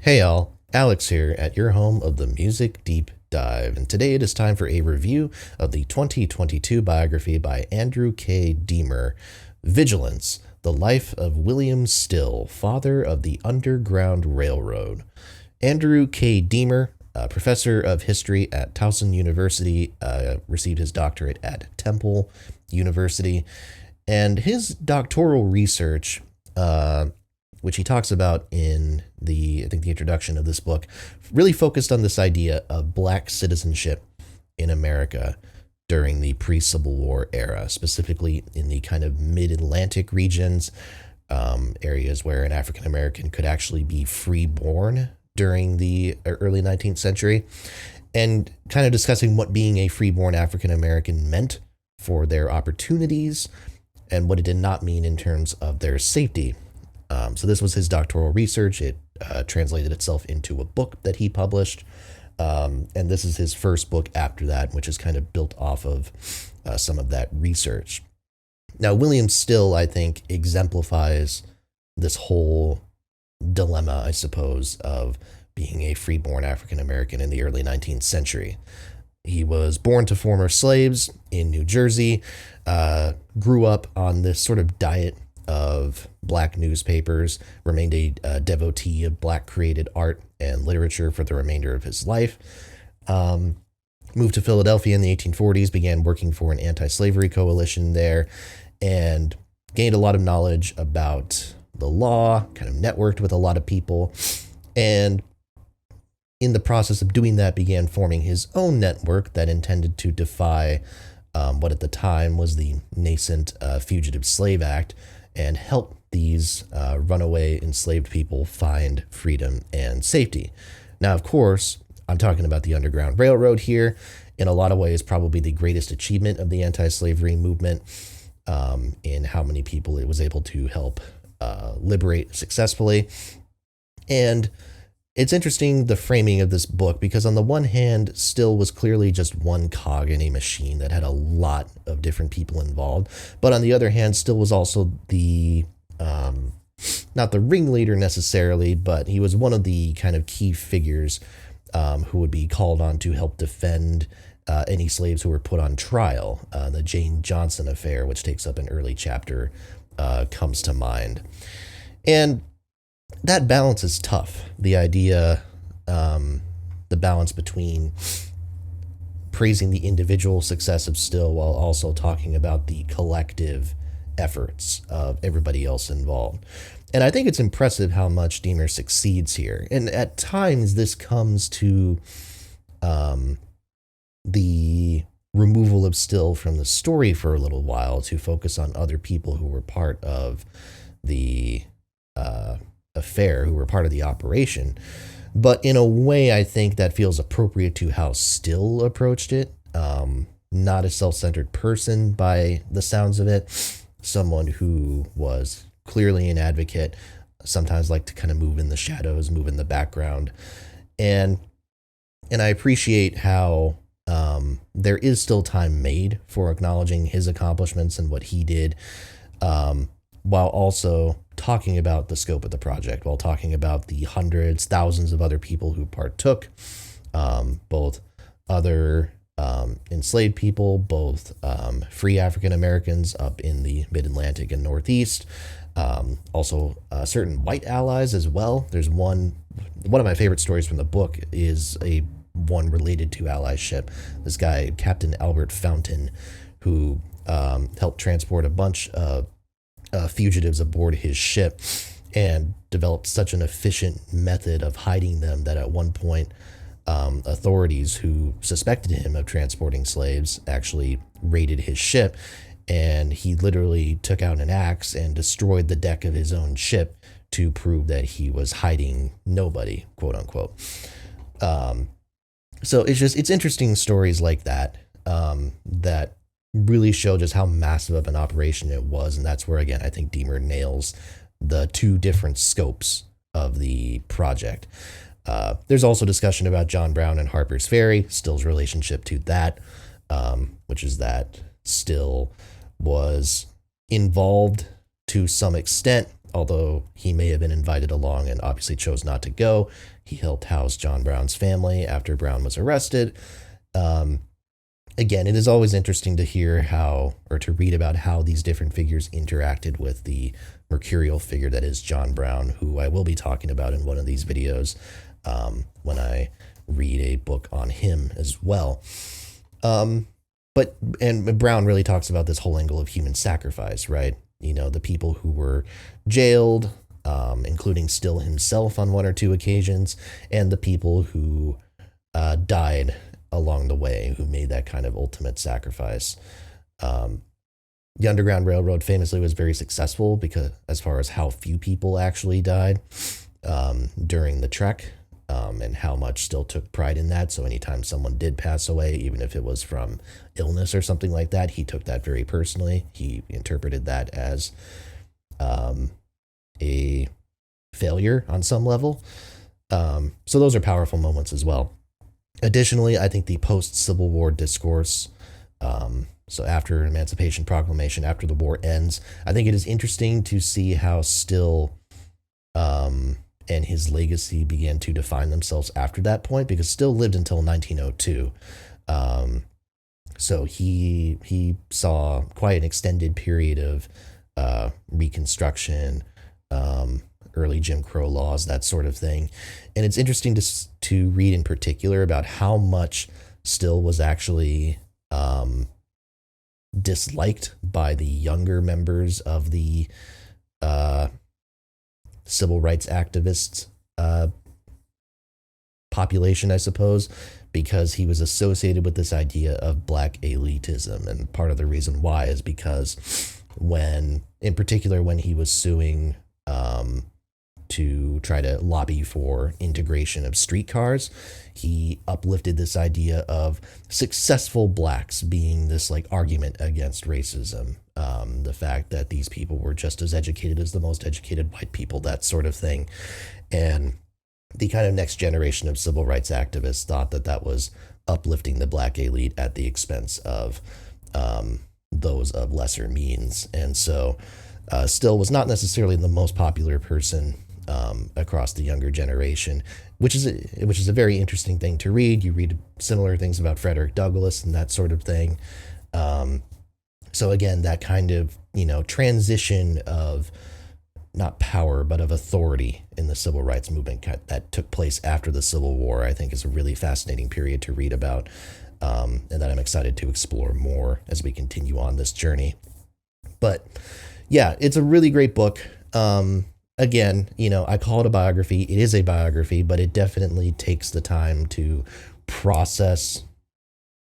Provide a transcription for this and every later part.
Hey all, Alex here at your home of the Music Deep Dive, and today it is time for a review of the 2022 biography by Andrew K. Diemer, Vigilance, The Life of William Still, Father of the Underground Railroad. Andrew K. Diemer, professor of history at Towson University, received his doctorate at Temple University, and his doctoral research which he talks about in the introduction of this book, really focused on this idea of black citizenship in America during the pre-Civil War era, specifically in the kind of mid-Atlantic regions, areas where an African American could actually be free-born during the early 19th century, and kind of discussing what being a free-born African American meant for their opportunities and what it did not mean in terms of their safety. So this was his doctoral research. It translated itself into a book that he published. And this is his first book after that, which is kind of built off of some of that research. Now, William Still, I think, exemplifies this whole dilemma, I suppose, of being a freeborn African American in the early 19th century. He was born to former slaves in New Jersey, grew up on this sort of diet of black newspapers, remained a devotee of black created art and literature for the remainder of his life. Moved to Philadelphia in the 1840s, began working for an anti-slavery coalition there, and gained a lot of knowledge about the law, kind of networked with a lot of people, and in the process of doing that began forming his own network that intended to defy what at the time was the nascent Fugitive Slave Act, and help these runaway enslaved people find freedom and safety. Now, of course, I'm talking about the Underground Railroad here. In a lot of ways, probably the greatest achievement of the anti-slavery movement, in how many people it was able to help liberate successfully. And it's interesting, the framing of this book, because on the one hand, Still was clearly just one cog in a machine that had a lot of different people involved. But on the other hand, Still was also the, not the ringleader necessarily, but he was one of the kind of key figures who would be called on to help defend any slaves who were put on trial. The Jane Johnson affair, which takes up an early chapter, comes to mind. And that balance is tough. The idea, the balance between praising the individual success of Still while also talking about the collective efforts of everybody else involved. And I think it's impressive how much Diemer succeeds here. And at times, this comes to the removal of Still from the story for a little while to focus on other people who were part of the affair, who were part of the operation. But in a way, I think that feels appropriate to how Still approached it. Not a self-centered person by the sounds of it. Someone who was clearly an advocate, sometimes like to kind of move in the shadows, move in the background. And I appreciate how there is still time made for acknowledging his accomplishments and what he did, while also talking about the scope of the project, while talking about the hundreds, thousands of other people who partook, both other enslaved people, both free African Americans up in the Mid-Atlantic and Northeast, also certain white allies as well. There's one of my favorite stories from the book is one related to allyship. This guy, Captain Albert Fountain, who helped transport a bunch of fugitives aboard his ship and developed such an efficient method of hiding them that at one point authorities who suspected him of transporting slaves actually raided his ship, and he literally took out an axe and destroyed the deck of his own ship to prove that he was hiding nobody, quote unquote. So it's interesting stories like that that really show just how massive of an operation it was. And that's where, again, I think Diemer nails the two different scopes of the project. There's also discussion about John Brown and Harper's Ferry, Still's relationship to that, which is that Still was involved to some extent although he may have been invited along and obviously chose not to go. He helped house John Brown's family after Brown was arrested. Um, Again, it is always interesting to hear how, or to read about how these different figures interacted with the mercurial figure that is John Brown, who I will be talking about in one of these videos when I read a book on him as well. And Brown really talks about this whole angle of human sacrifice, right? You know, the people who were jailed, including Still himself on one or two occasions, and the people who died along the way, who made that kind of ultimate sacrifice. The Underground Railroad famously was very successful because, as far as how few people actually died during the trek, and how much still took pride in that. So anytime someone did pass away, even if it was from illness or something like that, he took that very personally. He interpreted that as a failure on some level. So those are powerful moments as well. Additionally, I think the post-Civil War discourse, so after Emancipation Proclamation, after the war ends, I think it is interesting to see how Still and his legacy began to define themselves after that point, because Still lived until 1902. So he saw quite an extended period of Reconstruction, early Jim Crow laws, that sort of thing. And it's interesting to read in particular about how much Still was actually disliked by the younger members of the civil rights activists population, I suppose, because he was associated with this idea of black elitism. And part of the reason why is because in particular, when he was suing to try to lobby for integration of streetcars, he uplifted this idea of successful blacks being this like argument against racism. The fact that these people were just as educated as the most educated white people, that sort of thing. And the kind of next generation of civil rights activists thought that that was uplifting the black elite at the expense of those of lesser means. And so Still was not necessarily the most popular person across the younger generation, which is a very interesting thing to read. You read similar things about Frederick Douglass and that sort of thing. So again, that kind of, transition of not power, but of authority in the civil rights movement that took place after the Civil War, I think is a really fascinating period to read about, and that I'm excited to explore more as we continue on this journey. But yeah, it's a really great book. Again, I call it a biography. It is a biography, but it definitely takes the time to process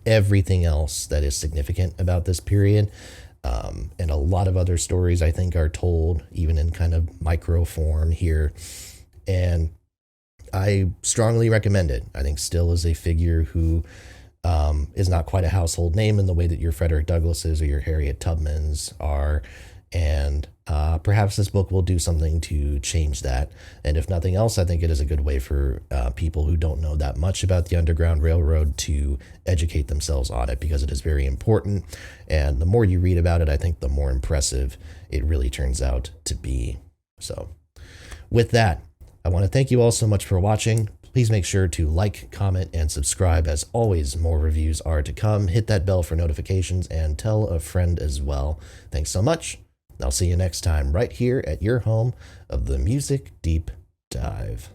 everything else that is significant about this period. And a lot of other stories, I think, are told even in kind of micro form here. And I strongly recommend it. I think Still is a figure who is not quite a household name in the way that your Frederick Douglasses or your Harriet Tubmans are. And perhaps this book will do something to change that. And if nothing else, I think it is a good way for people who don't know that much about the Underground Railroad to educate themselves on it, because it is very important. And the more you read about it, I think the more impressive it really turns out to be. So with that, I want to thank you all so much for watching. Please make sure to like, comment, and subscribe. As always, more reviews are to come. Hit that bell for notifications and tell a friend as well. Thanks so much. I'll see you next time right here at your home of the Music Deep Dive.